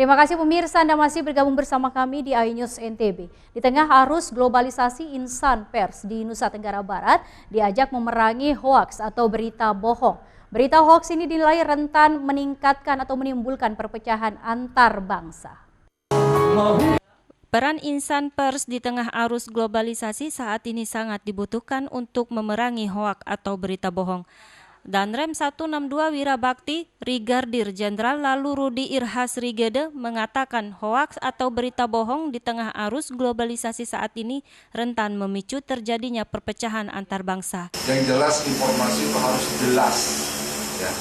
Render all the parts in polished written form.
Terima kasih pemirsa, Anda masih bergabung bersama kami di iNews NTB. Di tengah arus globalisasi, insan pers di Nusa Tenggara Barat diajak memerangi hoaks atau berita bohong. Berita hoaks ini dinilai rentan meningkatkan atau menimbulkan perpecahan antar bangsa. Peran insan pers di tengah arus globalisasi saat ini sangat dibutuhkan untuk memerangi hoaks atau berita bohong. Danrem 162 Wirabakti, Brigadir Jenderal Lalu Rudi Irhasrigede mengatakan hoaks atau berita bohong di tengah arus globalisasi saat ini rentan memicu terjadinya perpecahan antar bangsa. Yang jelas informasi itu harus jelas, ya.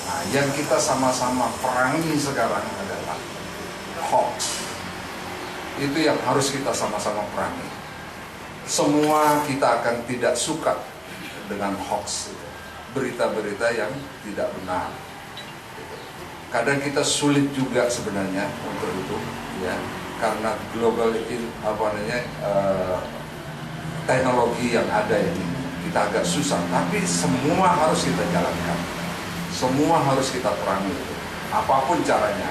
Nah, yang kita sama-sama perangi sekarang adalah hoax. Itu yang harus kita sama-sama perangi. Semua kita akan tidak suka dengan hoax, berita-berita yang tidak benar. Kadang kita sulit juga sebenarnya untuk itu, ya, karena global teknologi yang ada ini kita agak susah. Tapi semua harus kita jalankan, semua harus kita perangi, apapun caranya.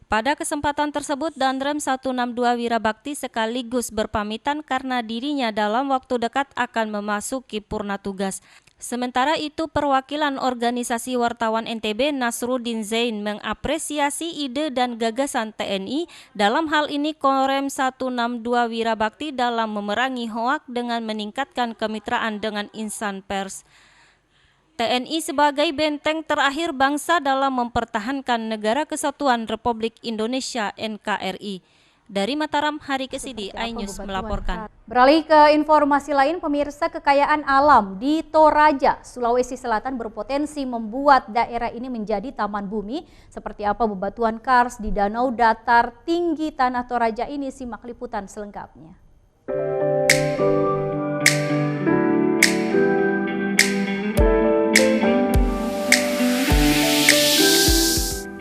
Pada kesempatan tersebut, Danrem 162 Wirabakti sekaligus berpamitan karena dirinya dalam waktu dekat akan memasuki purna tugas. Sementara itu, perwakilan organisasi wartawan NTB Nasruddin Zain mengapresiasi ide dan gagasan TNI dalam hal ini Korem 162 Wirabakti dalam memerangi hoaks dengan meningkatkan kemitraan dengan insan pers. TNI sebagai benteng terakhir bangsa dalam mempertahankan Negara Kesatuan Republik Indonesia NKRI. Dari Mataram, Hari Kesidi, iNews melaporkan. Beralih ke informasi lain, pemirsa, kekayaan alam di Toraja, Sulawesi Selatan berpotensi membuat daerah ini menjadi taman bumi. Seperti apa bebatuan kars di danau datar tinggi Tanah Toraja ini, simak liputan selengkapnya.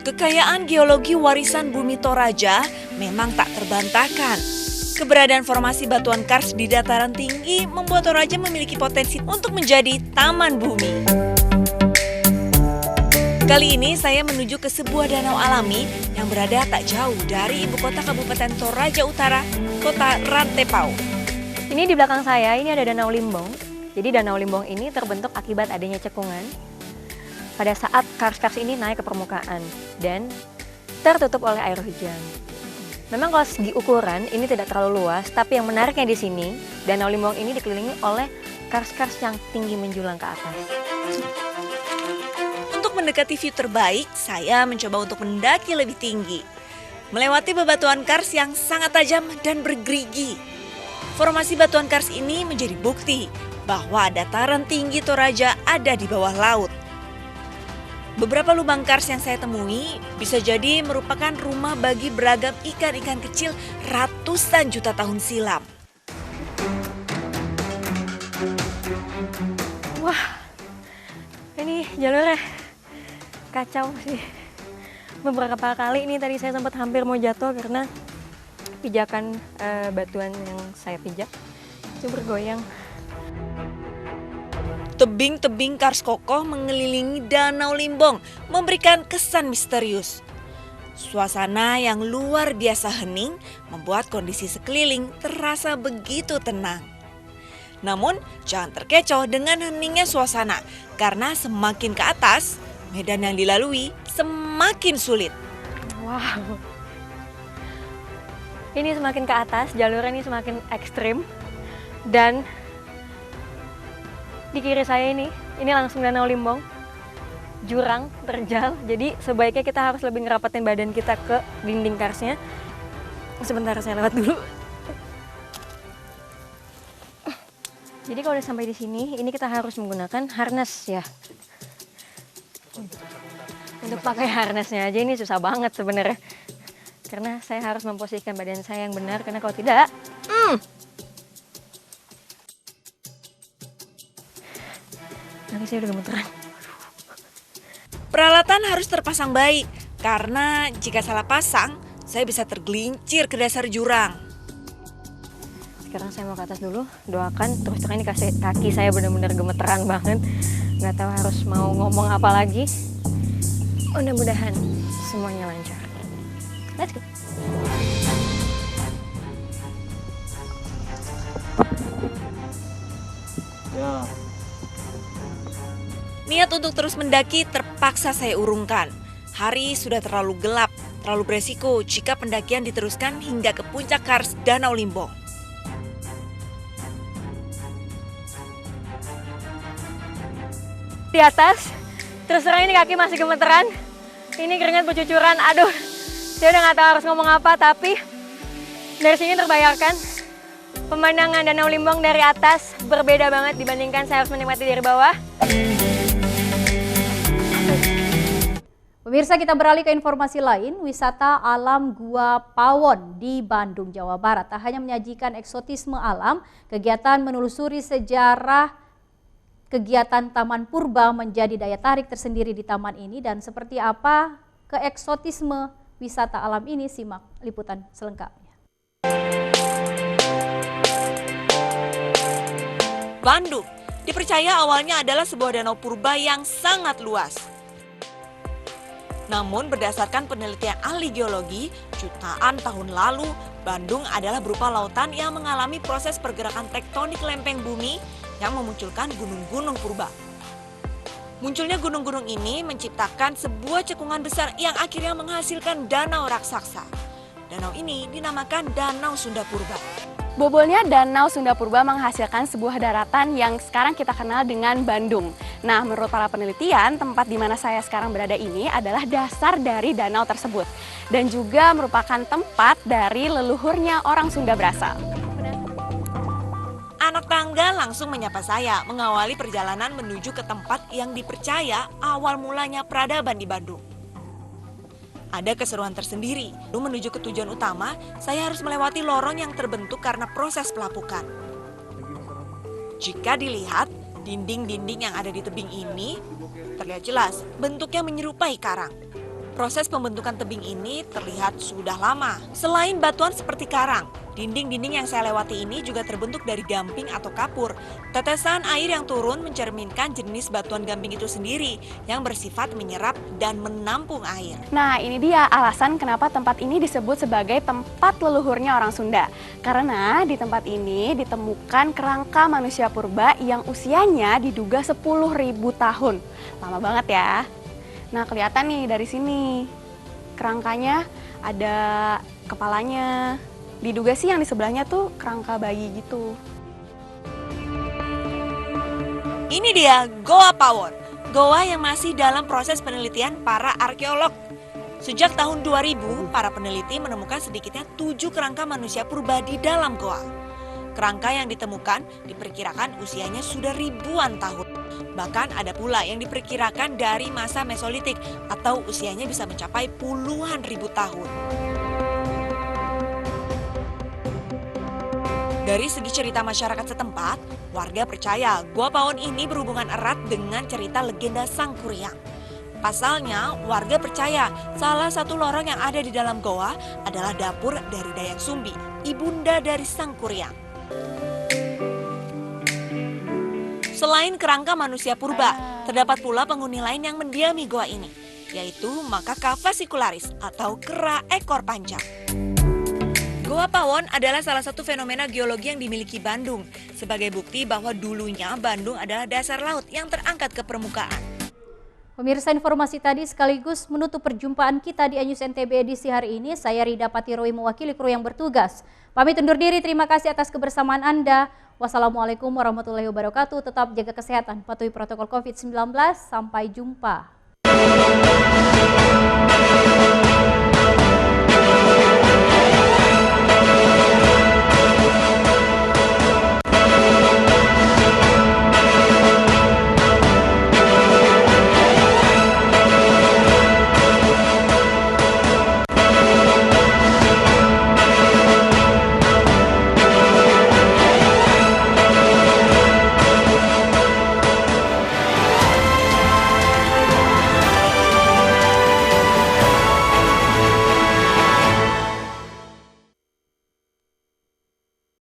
Kekayaan geologi warisan bumi Toraja memang tak terbantahkan. Keberadaan formasi batuan kars di dataran tinggi membuat Toraja memiliki potensi untuk menjadi taman bumi. Kali ini saya menuju ke sebuah danau alami yang berada tak jauh dari ibu kota Kabupaten Toraja Utara, Kota Rantepao. Ini di belakang saya, ini ada Danau Limbong. Jadi Danau Limbong ini terbentuk akibat adanya cekungan pada saat kars-kars ini naik ke permukaan dan tertutup oleh air hujan. Memang kalau segi ukuran ini tidak terlalu luas, tapi yang menariknya di sini, Danau Limbong ini dikelilingi oleh kars-kars yang tinggi menjulang ke atas. Untuk mendekati view terbaik, saya mencoba untuk mendaki lebih tinggi, melewati bebatuan kars yang sangat tajam dan bergerigi. Formasi batuan kars ini menjadi bukti bahwa dataran tinggi Toraja ada di bawah laut. Beberapa lubang kars yang saya temui bisa jadi merupakan rumah bagi beragam ikan-ikan kecil ratusan juta tahun silam. Wah, ini jalurnya kacau sih. Beberapa kali ini tadi saya sempat hampir mau jatuh karena pijakan batuan yang saya pijak itu bergoyang. Tebing-tebing kars kokoh mengelilingi Danau Limbong memberikan kesan misterius. Suasana yang luar biasa hening membuat kondisi sekeliling terasa begitu tenang. Namun jangan terkecoh dengan heningnya suasana karena semakin ke atas medan yang dilalui semakin sulit. Wow. Ini semakin ke atas, jalurnya ini semakin ekstrim dan di kiri saya ini langsung Danau Limbong, jurang, terjal. Jadi sebaiknya kita harus lebih ngerapatin badan kita ke dinding karsnya. Sebentar, saya lewat dulu. Jadi kalau udah sampai di sini, ini kita harus menggunakan harness ya. Untuk pakai harnessnya aja ini susah banget sebenarnya. Karena saya harus memposisikan badan saya yang benar, karena kalau tidak, nanti saya udah gemeteran. Peralatan harus terpasang baik karena jika salah pasang, saya bisa tergelincir ke dasar jurang. Sekarang saya mau ke atas dulu, doakan. Terus terang ini kaki saya benar-benar gemeteran banget. Nggak tahu harus mau ngomong apa lagi. Mudah-mudahan semuanya lancar. Let's go. Niat untuk terus mendaki terpaksa saya urungkan. Hari sudah terlalu gelap, terlalu beresiko jika pendakian diteruskan hingga ke puncak Kars Danau Limbong. Di atas, terus terang ini kaki masih gemeteran. Ini keringat bercucuran, aduh. Saya udah nggak tahu harus ngomong apa, tapi dari sini terbayarkan pemandangan Danau Limbong dari atas berbeda banget dibandingkan saya harus menikmati dari bawah. Pemirsa, kita beralih ke informasi lain. Wisata alam Gua Pawon di Bandung, Jawa Barat tak hanya menyajikan eksotisme alam, kegiatan menelusuri sejarah kegiatan Taman Purba menjadi daya tarik tersendiri di taman ini. Dan seperti apa keeksotisme wisata alam ini, simak liputan selengkapnya. Bandung dipercaya awalnya adalah sebuah danau purba yang sangat luas. Namun berdasarkan penelitian ahli geologi, jutaan tahun lalu, Bandung adalah berupa lautan yang mengalami proses pergerakan tektonik lempeng bumi yang memunculkan gunung-gunung purba. Munculnya gunung-gunung ini menciptakan sebuah cekungan besar yang akhirnya menghasilkan danau raksasa. Danau ini dinamakan Danau Sunda Purba. Bobolnya Danau Sunda Purba menghasilkan sebuah daratan yang sekarang kita kenal dengan Bandung. Nah, menurut para penelitian, tempat di mana saya sekarang berada ini adalah dasar dari danau tersebut. Dan juga merupakan tempat dari leluhurnya orang Sunda berasal. Anak tangga langsung menyapa saya, mengawali perjalanan menuju ke tempat yang dipercaya awal mulanya peradaban di Bandung. Ada keseruan tersendiri. Menuju ke tujuan utama, saya harus melewati lorong yang terbentuk karena proses pelapukan. Jika dilihat, dinding-dinding yang ada di tebing ini terlihat jelas bentuknya menyerupai karang. Proses pembentukan tebing ini terlihat sudah lama. Selain batuan seperti karang, dinding-dinding yang saya lewati ini juga terbentuk dari gamping atau kapur. Tetesan air yang turun mencerminkan jenis batuan gamping itu sendiri yang bersifat menyerap dan menampung air. Nah, ini dia alasan kenapa tempat ini disebut sebagai tempat leluhurnya orang Sunda. Karena di tempat ini ditemukan kerangka manusia purba yang usianya diduga 10.000 tahun. Lama banget ya. Nah, kelihatan nih dari sini. Kerangkanya ada kepalanya. Diduga sih yang di sebelahnya tuh kerangka bayi gitu. Ini dia Goa Pawon, goa yang masih dalam proses penelitian para arkeolog. Sejak tahun 2000, para peneliti menemukan sedikitnya 7 kerangka manusia purba di dalam goa. Kerangka yang ditemukan diperkirakan usianya sudah ribuan tahun. Bahkan ada pula yang diperkirakan dari masa Mesolitik atau usianya bisa mencapai puluhan ribu tahun. Dari segi cerita masyarakat setempat, warga percaya Gua Pawon ini berhubungan erat dengan cerita legenda Sang Kuryang. Pasalnya, warga percaya salah satu lorong yang ada di dalam goa adalah dapur dari Dayang Sumbi, ibunda dari Sang Kuryang. Selain kerangka manusia purba, terdapat pula penghuni lain yang mendiami goa ini, yaitu Macaca fascicularis atau kera ekor panjang. Goa Pawon adalah salah satu fenomena geologi yang dimiliki Bandung, sebagai bukti bahwa dulunya Bandung adalah dasar laut yang terangkat ke permukaan. Pemirsa, informasi tadi sekaligus menutup perjumpaan kita di iNews NTB edisi hari ini. Saya Rida Patirowi mewakili kru yang bertugas. Pamit undur diri, terima kasih atas kebersamaan Anda. Wassalamualaikum warahmatullahi wabarakatuh. Tetap jaga kesehatan, patuhi protokol COVID-19. Sampai jumpa.